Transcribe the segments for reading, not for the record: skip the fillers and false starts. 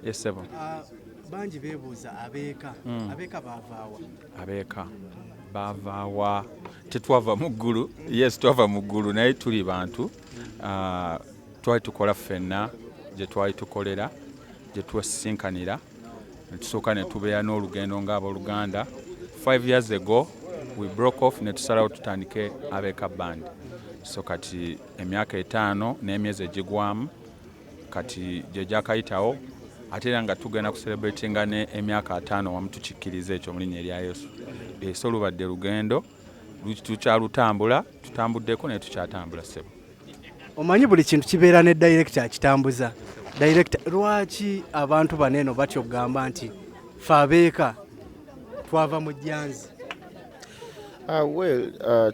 Yes sebo. Banji bebuuza abeeka. Abeeka baavaawa. Abeeka baavaawa tetwava mu ggulu. Yes twava mu ggulu naye tuli bantu. Twali tukola ffenna gye twali tukolera gye twesinkanira ne tusooka ne tubeera n'olugendo ng'abooluganda. 5 years ago we broke off ne tusalawo tutandike Abeeka band. So kati emyaka 5 n'emyezi egigwamu kati gye gyakayitawo ate era nga tugenda kucelebratinga ne emyaka 5 wamu tukikkiriza ekyo mu linnya erya Yesu. So lubadde lugendo tukyalutambula tutambuddeko ne tukyatambula ssebo. Omanyi buli kintu kibeera ne director akitambuza. Director lwaki abantu baneno batyo gamba nti fe Abeeka twava mu jjanzi?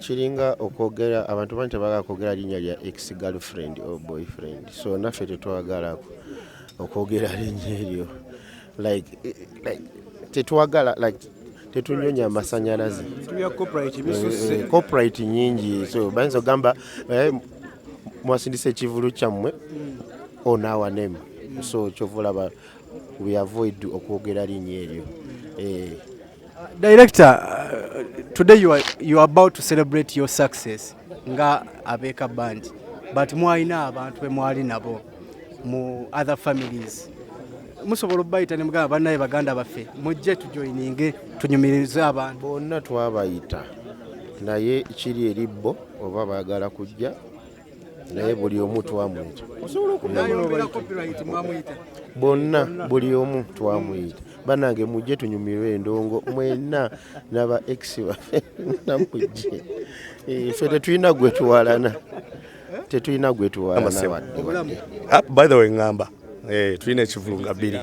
Kiringa okwogera abantu bantu tebaagala kwogera linnya lya ex girlfriend or boyfriend, so naffe tetwagala okwogera linnya eryo like tetwagala like tetunyonya amasanyalaze corporate nyingi, so bayinza ogamba mwasindisa ekivulu kyammwe on our name, so kyovulaba we avoid okwogera linnya eryo. Director, today you are about to celebrate your success nga Abeeka band, but mwalina abantu be mwali nabo mu other families. Musobola bayita ne mugamba bannaye baganda baffe mujje tujoininge tunyumirize abantu. Bonna twabayita naye kiri eribbo oba baagala kujja naye buli omu twamuyita. Osobola okubayita copyright mwamuyita. Bonna buli omu twamuyita. Banange mujje tunyumirwe endongo mwena n'aba ex baffe namujje. Ffe tetulina gwe tuwalana. Tetulina gwe tuwalana. By the way ngamba tulina ekivulunga bbiri.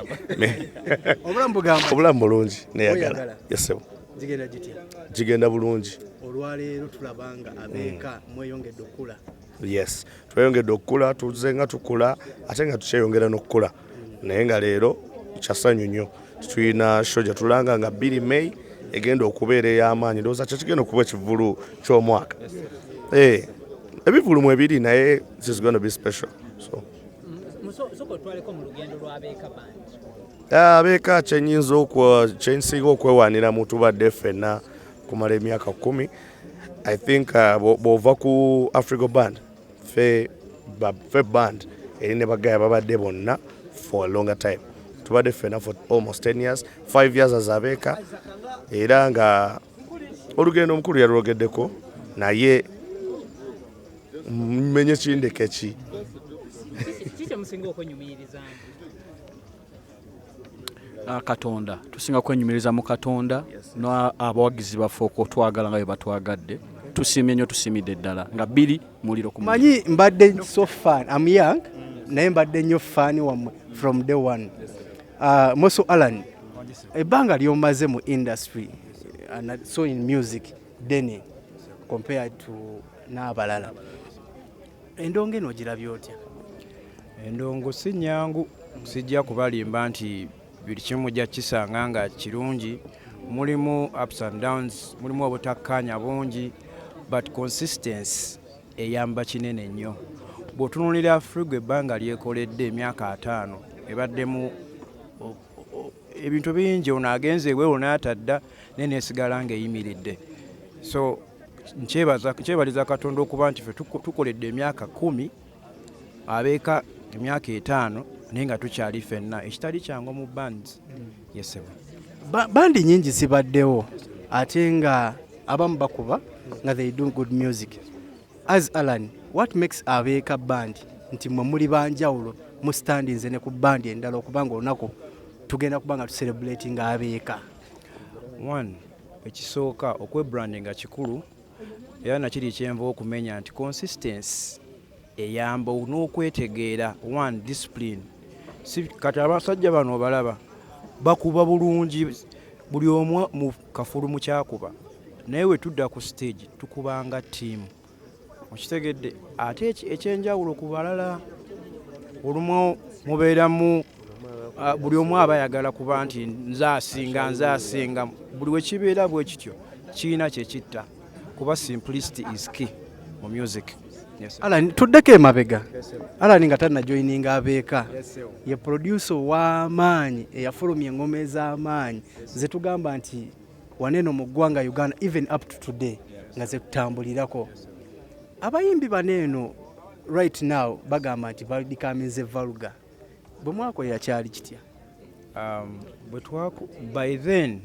Obulamu bulungi neyagala. Yes sir. Zigenda gitya? Gigenda bulungi. Olwaleero tulabanga Abeeka mweyongedde okula. Yes, tweyongedde okula tuze nga tukula ate nga tukyeyongera n'okula. Naye nga leero kyasanyu nnyo. Tulina show gye tulanga nga 2 May egenda okubeera ey'amaanyi. Ndowooza kyo kigenda okuba ekivulu ky'omwaka. Ebivulu mu ebiri naye this is going to be special. So Abeeka kyensinga okwewaanira mu tubadde ffenna kumala emyaka 10. I think bw'ova ku Africa band fe band erine bagaya babadde bonna for a longer time. Tubadde ffenna for almost 10 years, 5 years as Abeeka, era nga olugendo omukulu yalwogeddeko naye mmenye kindeke ki. Katonda tusinga kwenyumiriza mu Katonda n'abawagizi baffe okutwagala nga bwe batwagadde. Tusiimye nnyo tusiimidde ddala nga 2 muliro ku manyi mbadde so fan I'm young naye mbadde nnyo fan wammwe from day one. Moso Alan ebbanga lyomaze mu industry and so in music then compared to n'abalala endongo eno ogirabye otya? Endongo si nnyangu, sijja kubalimba nti buli kimu jja kisanga nga kirungi, mulimu ups and downs, mulimu obutakkaanya bungi, but consistency eyamba kinene nnyo. Bw'otunuulira Africa ebbanga lyekoledde emyaka 5 ebaddemu ebintu bingi, ono agenze eweewo n'atadda naye neesigala ng'eyimiridde. So nkyebaliza Katonda okuba nti ffe tukoledde emyaka 10, Abeeka emyaka 5 naye nga tukyali ffenna, ekitali kyangu mu bands. Yes bandi nyingi zibaddewo ate nga abamu bakuba nga they do good music. As Alan, what makes Abeeka band nti mwe muli banjawulo mu standings ne ku bandi endala okubanga olunaku tugenda kubanga tucelebrating Abeeka? One, ekisooka okwebrandinga kikulu era nakiri kyenva okumenya nti consistency eyamba n'okwetegeera. One, discipline. Si kati abasajja bano balaba bakuba bulungi buli omu mu kafulu mu kyakuba, naye we tudda ku stage tukubanga ttiimu. Okitegedde ate ekyenjawulo ku balala olumu mubeeramu buli omu aba ayagala kuba nti nze asinga buli we kibeera bwe kityo kirina kye kitta kuba simplicity is key mu music. Yes, sir. Alan tuddeko emabega. Alan nga tannajoyininga abeeka. Ye producer w'amaanyi eyafulumya engoma ez'amaanyi ze tugamba nti waneno mu ggwanga Uganda even up to today nga ze tutambulirako. Abayimbi baneeno right now bagamba nti balidikamize vulgar. Bwe mwakolera kyali kitya? By then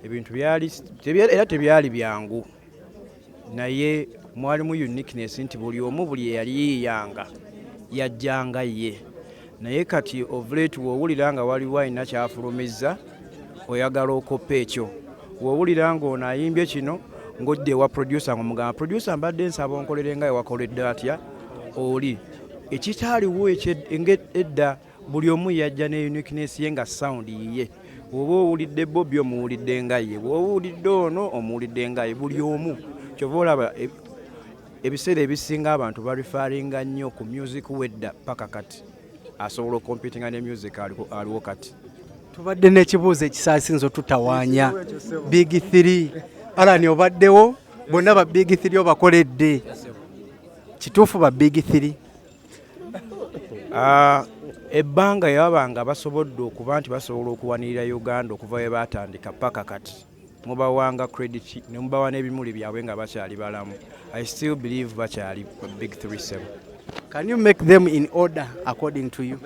ebintu era tebyali byangu naye mwalimu uniqueness nti buli omu buli eyali yiyanga yajjanga ye naye kati of late woowulira nga waliwo alina kyafulumiza oyagala okoppa ekyo woowulira ng'ono ayimbye kino ng'odde ewa producer ng'omugamba producer mbadde nsaba onkolere nga ewakoledde atya oli ekitaaliwo edda buli omu yajja ne uniqueness ye nga sound yiye oba owulidde Bobby omuwulidde nga ye bw'owulidde ono omuwulidde nga ye buli omu kyova olaba ebiseera ebisinga abantu barifaringa nnyo ku music wedda paka kati asobola okompitinga ne music aliwo kati. Tubadde n'ekibuuzo ekisaasinzo tutawaanya Big 3 Alan obaddewo bonna ba Big 3 obakoledde kituufu ba Big 3? Ebbanga yabanga basobodde okuba nti basobola okuwanirira Uganda okuva we baatandika paka kati mubawanga credit ne mubawa n'ebimuli byabwe nga bakyali balamu. I still believe bakyali Big 3-7. Can you make them in order according to you?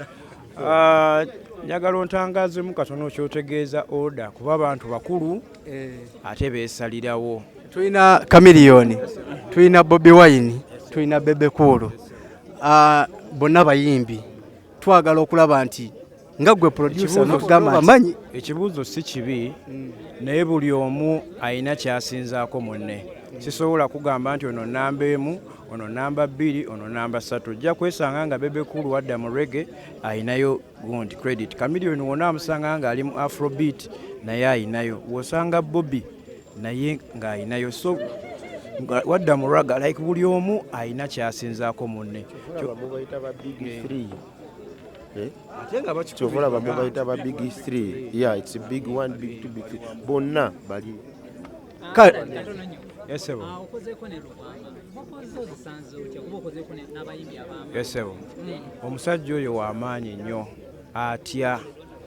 Njagala ontangazemu katono kyotegeeza order kuba abantu bakulu ate beesalirawo. Tulina Chameleone, tulina Bobi Wine, tulina Bebe Cool. Bonna bayimbi twagala okulaba nti nga gwe producer n'okugamba manyi. Ekibuuzo si kibi naye buli omu alina kyasinzaako munne. Sisobola kugamba nti ono namba 1, ono namba 2, ono namba 3. Ojja kwesanga nga Bebe Cool wadda mu reggae ayinayo gundi credit. Chameleone wonna amusanga nga ali mu afrobeat naye ayinayo. Wosanga Bobby naye nga ayinayo. So wadda mu raga like buli omu ayina kyasinzaako munne. Bayita ba Big 3. Chovola bamubayita ba Big 3. Yeah, it's a big 1, big 2, big 3. Bonna bali. Yes, sir. Yes, sir. Omusajja oyo w'amaanyi nnyo atya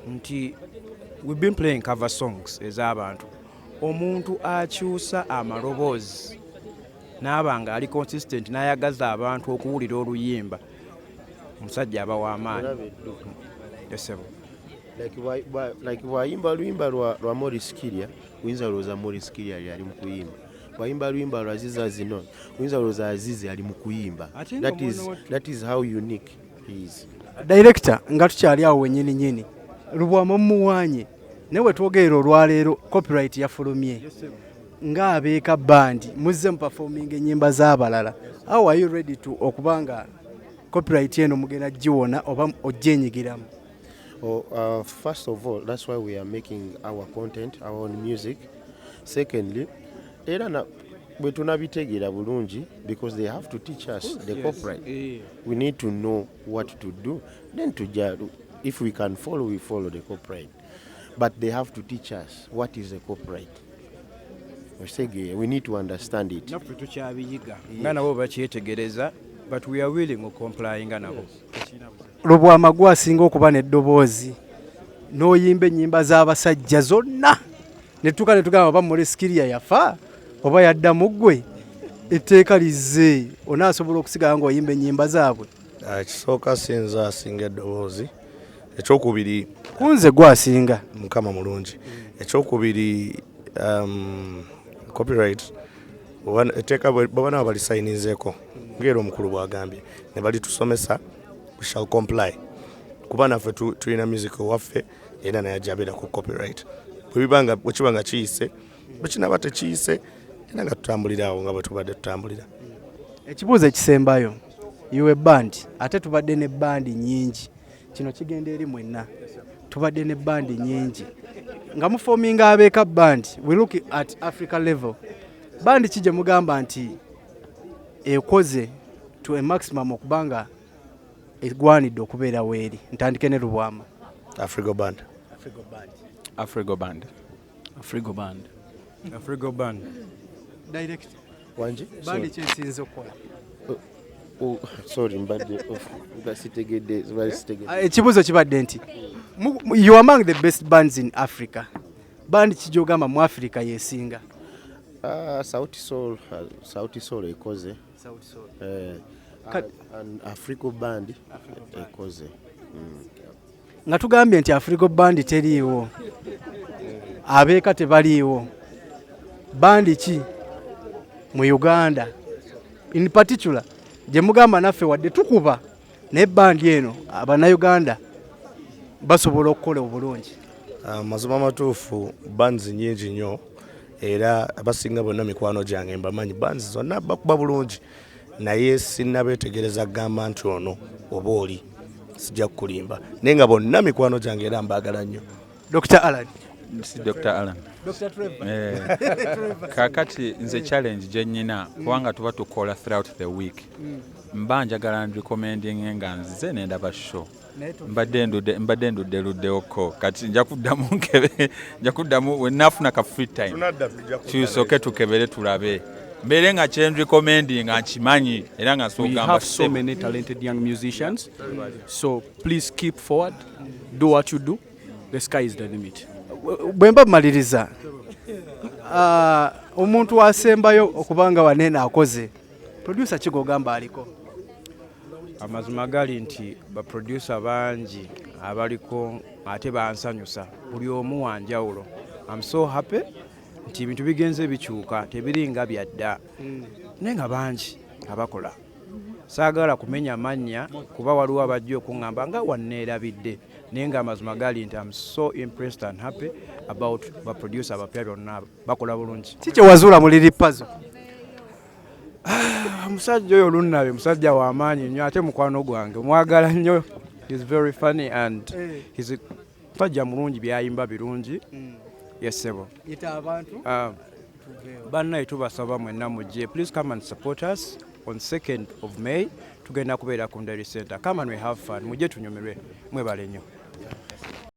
nti we've been playing cover songs ez'abantu. Omuntu akyusa amaloboozi n'abanga ali consistent n'ayagaza abantu okuwulira oluyimba omusajja aba w'amaanyi. Yes, sir. Like wayimba luyimba lwa Morris Kiria uyinza looza Morris Kiria ali mu kuyimba. Wayimba luyimba lwa Aziza Zino uyinza looza Azizi ali mu kuyimba. That is how unique he is. Director nga tukyali awo wennyini nyini Lubwama muwanye newe twogera olwaleero copyright yafulumye nga abeeka band muzze mu performing ennyimba z'abalala. How are you ready to okubanga copyright eno mugenda giwona oba ojjenyigiramu? First of all, that's why we are making our content, our own music. Secondly, era bwe tunabitegeera bulungi because they have to teach us the copyright. We need to know what to do. Then if we can follow, we follow the copyright. But they have to teach us what is the copyright. We need to understand it. Naffe tukyabiyiga nga nabo bakyetegereza but we are willing to comply nga nabo. Lubwama gwasinga okuba n'eddoboozi n'oyimba ennyimba z'abasajja zonna ne tugamba oba Morris Kiria yafa oba yadda mu ggwe etteeka lizze onaasobola okusigala ng'oyimba ennyimba zaabwe. Ekisooka sinza asinga eddoboozi. Ekyokubiri kunze gwasinga mukama mulungi. Ekyokubiri copyright etteeka baba nabo balisayinizeeko ng'era omukulu bw'agambye ne balitusomesa we shall comply kuba naffe tulina music waffe era naye ajja abeera ku copyright bwe kibanga kiyise bwe kinaba tekiyise era nga tutambulira awo nga bwe tubadde tutambulira. Ekibuuzo ekisembayo iwe band ate tubadde ne bandi nyingi kino kigenda eri mwenna tubadde ne bandi nyingi nga mufominga abeeka band we look at Africa level bandi kijje mugamba nti ekoze to a maximum okubanga egwanidde okubeera weeri. Ntandike ne Lubwama. Afrigo Band. Director Wanji? bandi kyesinze okukola sorry mbadde sitegedde ekibuuzo kibadde nti you are among the best bands in Africa. Band kijogamba mu Africa yesinga. Sauti Sol ekoze. An Africo band ekoze. Nga tugambye nti Africa band teriiwo. Abeeka tebaliiwo. Band ki mu Uganda in particular gye mugamba naffe wadde tukuba naye bandi eno Abannayuganda basobola okukola obulungi. Mazima matuufu bands nyingi nnyo era abasinga bonna mikwano gyange mbamanyi bands zonna bakuba bulungi naye sinnabeetegereza kugamba nti ono oba oli sijja kukulimba naye nga bonna mikwano gyange era mbaagala nnyo. Dr. Alan. Dr. Alan. Dr. Trevor. Kakati nze challenge gye nnina kubanga tuba tukola throughout the week. Mba njagala recommending nga nze nendaba show. Mbadde nduddeluddeko kati nja kuddamu wenafuna ka free time tusooke tukebere tulabe mbere nga recommending nga nkimanyi era nga we have so many talented young musicians, so please keep forward, do what you do, the sky is the limit. Bwemba maliriza omuntu asembayo okubanga wanene akoze producer kigogamba aliko. Amazima gali nti ba producer bangi abaliko ate bansanyusa buli omu wanjawulo. I'm so happy nti ebintu bigenze bikyuka tebiringa byadda naye nga bangi abakola. Saagala kumenya mannya kuba waliwo abajja okuŋŋamba nga wanneerabidde naye nga amazima gali nti I'm so impressed and happy about ba producer abapya byonna bakola bulungi. Kiki wazuula mu Lili Puzzle? Omusajja oyo olunnabe musajja w'amaanyi nnyo ate mukwano gwange mwagala nnyo. He's very funny and he's musajja mulungi byayimba birungi. Yes sebo. Ita abantu bannaye tubasaba mwenna mujje. Please come and support us on 2nd of May. Tugenda kubeera ku Nderi Center. Come and we have fun. Mujje tunyumirwe. Mwebale nnyo.